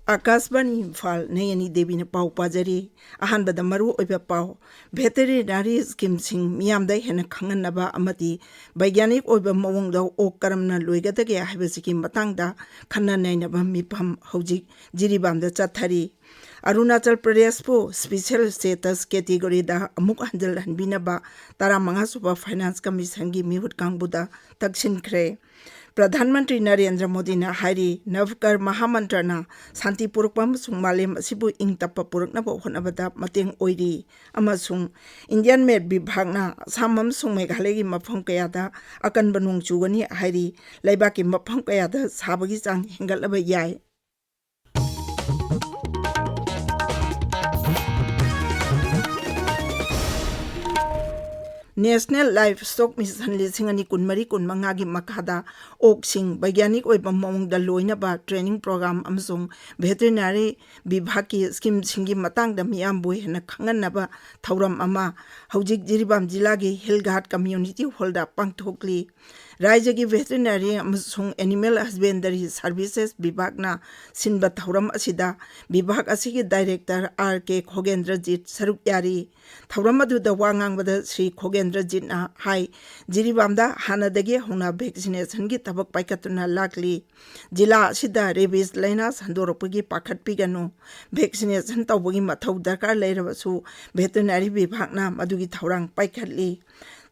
Akasbani Imphal Nayani Devi Pau Pajari, Ahanba the Maru Oba Pau, Veterinary Skim Sing, Miamda Hena Kanganaba Amati, Bayanik Oba Mawangda O Karamna Luigatake Habasikim Batangda, Kana Nainaba Mipam Hojik, Jiribam the Chatari. Arunachal Pradesh po special status category da amuk handle hanbinaba tara mga super finance commission gi mihut kangbuda taksin kre. Pradhan Mantri Narendra Modi na hari Navkar Mahamantra na Santi Purukpam sung Malem Sibu ing tapa puruk na po hunabada mating oiri amasung Indian Med Bibhag na samam sung Meghalaya mapam kayada akan banung chugani hari laibaki mapam kayada sabagi sang hingalaba yai. National Livestock Mission lisingani kunmari kunmangagi makada oksing Bayanik oiba mawangda loinaba training program amsung veterinary bibhaki scheme singi matangda miyambu hena khanganaba thauram ama hojik jiribam jilagi Hillghat community holda pangthokli Rajagi veterinary amsung animal husbandry services bibhagna sinba thauram asida bibhag asigi director RK Khogendrajit saruk yari thauram aduda wangangbada Sri Khogendrajitna hai jiribamda hanadagi hona vaccination gi tabak paikatuna lakli jila sida rabies laina sandoropagi pakhat piganu vaccination tawbagi mathau darkar leirabasu veterinary bibhagna madugi thaurang paikhatli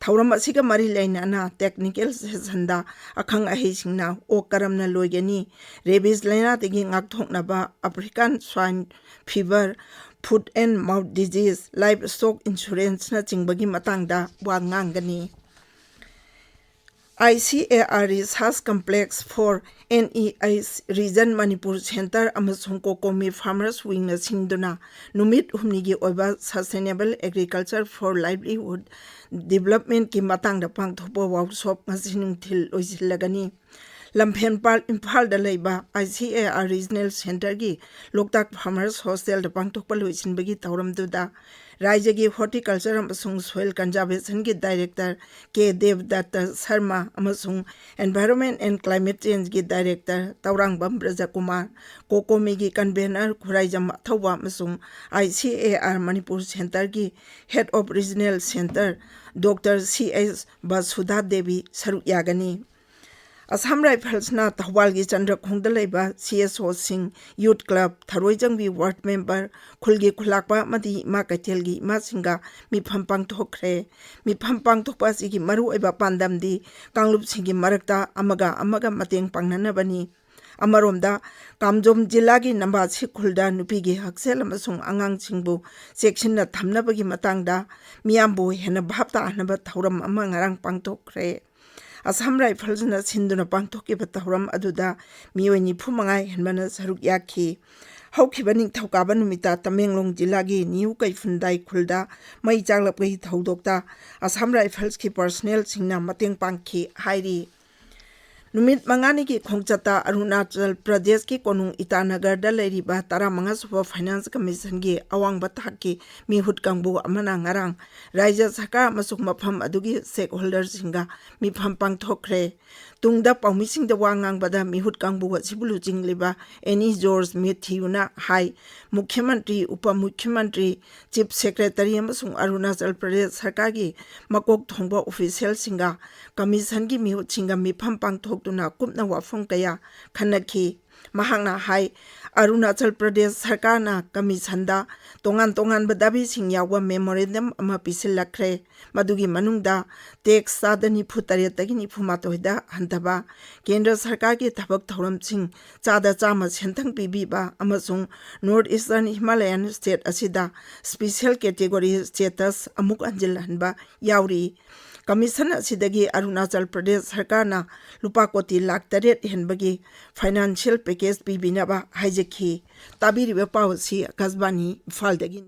Thauram asiga mari laina na technical session da akhang ahi singna o karamna loigani rabies laina tegi ngakthoknaba African swine fever foot and mouth disease livestock insurance na chingbagi matangda wa ngangani ICAR Research Complex for NEI's Region Manipur Center amasung Kokomi Farmers Wing na singduna numit humnigi oiba Sustainable Agriculture for Livelihood Development ki matangda pangthopo workshop masinung thil oisilagani Lamphen Park Imphal da leiba ICAR Regional Center gi Loktak Farmers Hostel da pangthokpa loisinbagi tauramduda Rajagi Horticulture amasung Soil Conservation gi Director K. Devdatta Sharma amasung Environment and Climate Change gi Director Taurangbam Brajakumar Kokomi gi Convener Khuraijam Thawwa amasung ICAR Manipur Center gi Head of Regional Center Dr. C.S. Basudha Devi saruk yagani Assam Rifles na Tahwalgi Chandra Khongdalaiba CSO Singh Youth Club Tharoijangbi Ward Member Khulgi Khulakpa Madi Ma Kaitelgi Ma Singa Mi Phampang Thokre Mi Phampang Thokpa Sigi Maru Eba Pandamdi Kanglup Singi Marakta Amaga Mateng Pangnanabani Amaromda Kamjom Jilagi Namba Sikhulda Nupigi Haksel amasung Angang Singbu Section na Thamnabagi Matangda Miyambu Hena Bhapta Anaba Thauram Ama Ngarang Pangthokre Assam Rifles na sinduna pangthoki batahram aduda miweni phumangai henmana saruk yakhi haukibaning thokaba numita Tamenglong jilagi New Kaifundai khulda mai changlapai thodokta Assam Rifles ki personnel singna mateng pangkhi hairi Numit mangani ki khongchata Arunachal Pradesh ki konung Itanagar da leiriba tara manga super finance commission gi awang bathak ki mihut kangbu amana ngarang Raja Saka masuk mafam adugi stakeholders singa mi phampang thokre tungda paumising da wangang bada mihut kangbu wa sibulu jingliba any George Matthew hai Mukhyamantri Upamukhyamantri Chief Secretary amasung Arunachal Pradesh Sarkar gi makok thongba official singa commission gi mihut singa mi phampang thok tuna kupna wafong kaya khanaki mahangna hai Arunachal Pradesh Sarkar na kamisanda tongan badabi sing yawa memorandum ama pisilakre madugi manungda tax sadani phutare tagini phumatoida hantaba Kendra Sarkar ki thabak thoram sing chada chama senthang pibiba amasung North Eastern Himalayan State asida special category status amuk anjil hanba yauri Commission asidagi Arunachal Pradesh Sarkar na lupa koti lakh 8 henbagi financial package bibinaba haijekhi tabiriba pawsi Kasbani Imphaldagi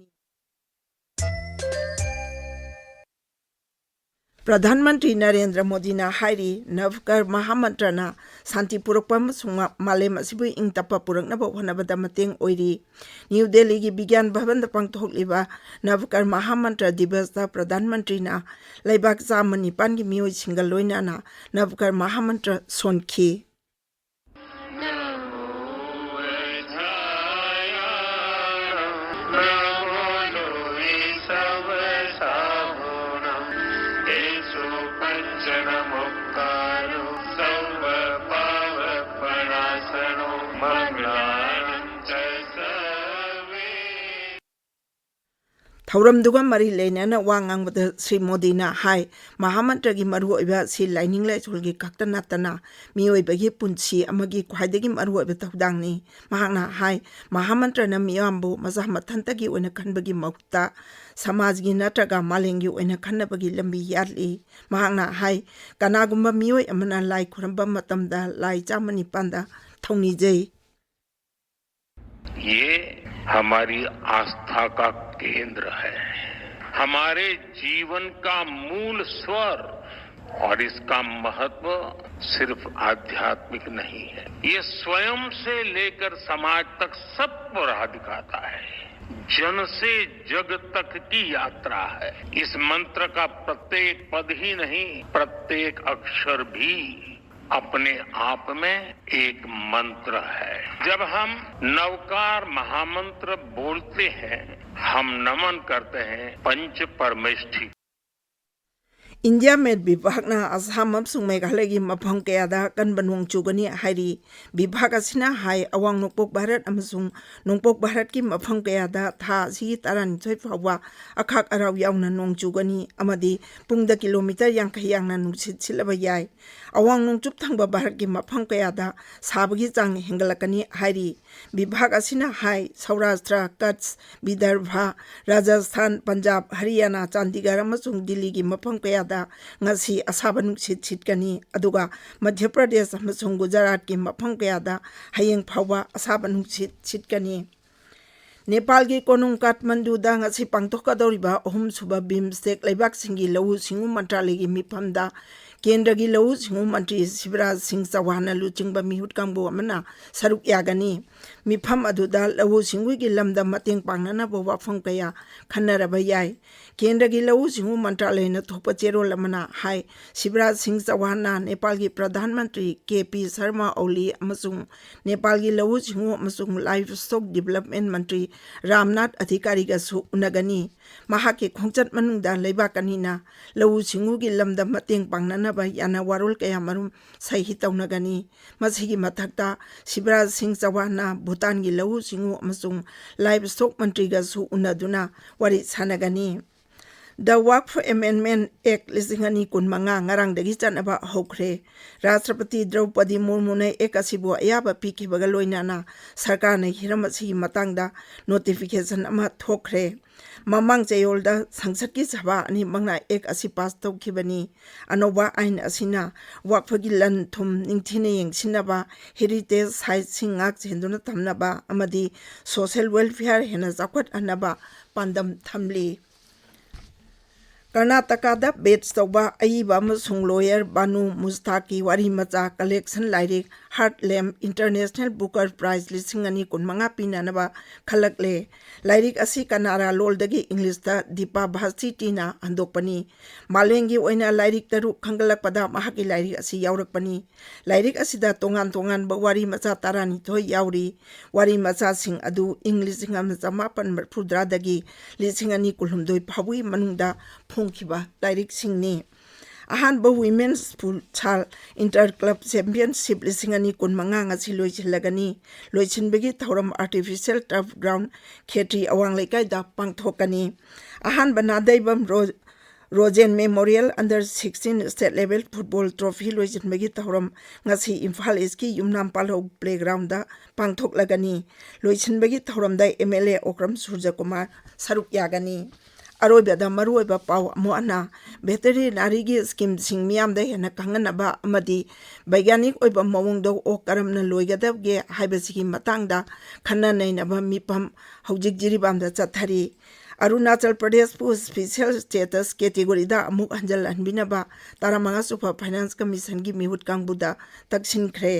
Pradhan Mantri Narendra Modi na hari Navkar Mahamantra na Santi Purukpam sunga Malem asibu ing tapa purak na honabada mateng oiri New Delhi gi Bigyan Bhavan da pangthokliba Navkar Mahamantra Divas da Pradhan Mantri na laibak zamani pan gi mioi singal loina na Navkar Mahamantra sonkhi थौरमदुगा मरी लेना वा ngangbada Shri Modi ना हाय महामंत्र की मरुओइबा सि lining लाइसुलगी खक्ता नतना मियोइबगी पुंसी अमगी ख्वाइदगी मरुओइबा तौदांगनी महांगना हाय महामंत्र ना मियामबु मजा मथंतगी ओइना खनबगी मौता समाजगी नत्रगा मालेंगी ओइना खनबगी लंबी याली महांगना हाय कनागुम्बा मियोइ अमना लाई खुरंबा मतमदा लाई चामनी पांदा थौनीजै ये हमारी आस्था का केंद्र है, हमारे जीवन का मूल स्वर, और इसका महत्व सिर्फ आध्यात्मिक नहीं है, ये स्वयं से लेकर समाज तक सबको राह दिखाता है, जन से जग तक की यात्रा है। इस मंत्र का प्रत्येक पद ही नहीं, प्रत्येक अक्षर भी अपने आप में एक मंत्र है। जब हम नवकार महामंत्र बोलते हैं, हम नमन करते हैं पंच परमेष्ठी। इंडिया में विभागना असम अमसुंग मेघालय की मफम कयादा कनबा नोंग चुगनी हाइरी विभाग असिना हाय अवांग नोंपोक भारत अमसुंग नोंपोक भारत की मफम कयादा था सी तारानिथोय फावबा अखाक अराव यावना नोंग चुगनी अमदी पुंगदा किलोमीटर यांखै यांगना नुसित सिलबा याय अवांग नोंचुप थांबा भारत की मफम कयादा साबगी चांग हेंगलकनी हाइरी विभाग असिना हाय सौराष्ट्र कच्छ विदर्भ राजस्थान पंजाब हरियाणा चंडीगढ़ अमसुंग दिल्ली की मफम कयादा ngasi asaba nungsit sitkani aduga madhya pradesh amasung gujarat ki mafam kayada hayeng phawba asaba nungsit sitkani Nepal की कोनुंग काठमांडू दा ngasi pangthokadoriba ahum suba bimstek laibak singi lau singu मंत्रालय की मिफमदा केंद्र की लौ सिंगु मंत्री शिवराज सिंह चौहान लुचिंग मिहुत कांगबो अमना सरुक यागनी मिफम अदुदा लौ सिंगु की लमदा मतेंग पांगना बो वाफम कया खन्नरबा याय केंद्र की लौ सिंगु मंत्रालय न थोप चेरोल अमना हाय शिवराज सिंह चौहान नेपाल की प्रधानमंत्री केपी शर्मा ओली अमसुंग नेपाल की लौ सिंगु अमसुंग लाइफ स्टॉक डेवलपमेंट मंत्री रामनाथ अधिकारी का सु उनगनी महा के खोंचत मनुंगदा लेबाकनीना लौ सिंगु की लमदा मतेंग पांगना याना वारोल कया मरुम सही तौनगनी मसिगी मथक्ता शिवराज सिंह चौहान भूटान की लौ सिंगु अमसुंग लाइफ स्टॉक मंत्री गसु उनदुना वारी सानगनी The Work Amendment Act लिसिंगनी कुनमंगा ngarangdagi chanaba hokre राष्ट्रपति द्रौपदी मुर्मू ने एक असिबो अयाबा पीखिबगा लोइनाना सरकार ने हिरमसी मतंगदा नोटिफिकेशन अमा थोखरे ममंग चयोलदा संसद की सभा अनि मंगना एक असि पास तौखिबनी अनोबा आइन असिना वाकफगी लन थुम निंगथिने यंगसिनबा हेरिटेज साइट सिंगाक जेंदुना तमनबा अमदी सोशल वेलफेयर हेना जाखत अनबा पांदम थमली कर्नाटका दा बेट्स तौबा अईबा अमसुंग लॉयर बानु मुस्ताकी वारी मचा कलेक्शन लाइरिक heart lamp international booker prize लिसिंगनी कुनमंगा पिनानबा खलकले लाइरिक असि कनारा लोलदगी इंग्लिश दा दीपा भास्टिटीना अंदोपनी मालेंगी ओइना लाइरिक तरु खंगलकपदा महाकी लाइरिक असि यावरकपनी लाइरिक असिदा तोंगान तोंगान बवारी मचा तारानी थोय यावरी वारी मचा सिंग अदु इंग्लिश सिंगम समापन मरफुद्रादगी लिसिंगनी कुलहुमदोय फाबुई मनुंगदा फोंखिबा लाइरिक सिंगनी अहानबा women's futsal inter club championship लिसिंगनी कुनमंगा ngasi लोइचिलगनी लोइचिनबगी थौरम artificial turf ground Khetri Awang लेकाइदा पांगथोकनी अहानबा Nadaibam Rojen memorial under 16 state level football trophy लोइचिनबगी थौरम ngasi इम्फाल इसकी युमनाम पालो प्लेग्राउंड दा पांगथोकलगनी लोइचिनबगी थौरम दा एमएलए ओक्रम सूर्य कुमार सरुक यागनी अरोबदा मरुओबा पाव अमोअना वेटरनरी की स्कीम सिंग मियामदा हेना खंगनबा अमदी वैज्ञानिक ओइबा मवोंगदो ओ करमना लोइगदबगे हाइबसिगी मतांगदा खन्ना नैनबा मिपम हौजिक जिरिबामदा चथरी अरुणाचल प्रदेश पु स्पेशल स्टेटस कैटेगरी दा अमुक हंजल हनबिनबा तारामंगा सुपर फाइनेंस कमीशन की मिहुत कांगबुदा तकसिनख्रे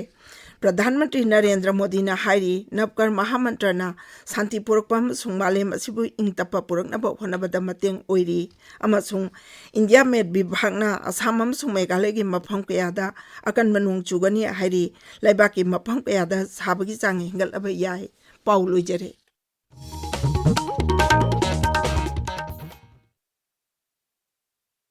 प्रधानमंत्री नरेंद्र मोदी ने हाइरी नवकर महामंत्रना शांति पुरकपम सुंगमालेम असिबु इंगतप्पा पुरकनबा होनबदा मतेंग ओइरी अमसुंग इंडिया मेड विभागना असम अमसुंग मेघालय की मफम कयादा अकन मनुंग चुगनी हाइरी लैबाकी मफम कयादा साबगी चांग हिंगलबा याय पाउ लोइजरे।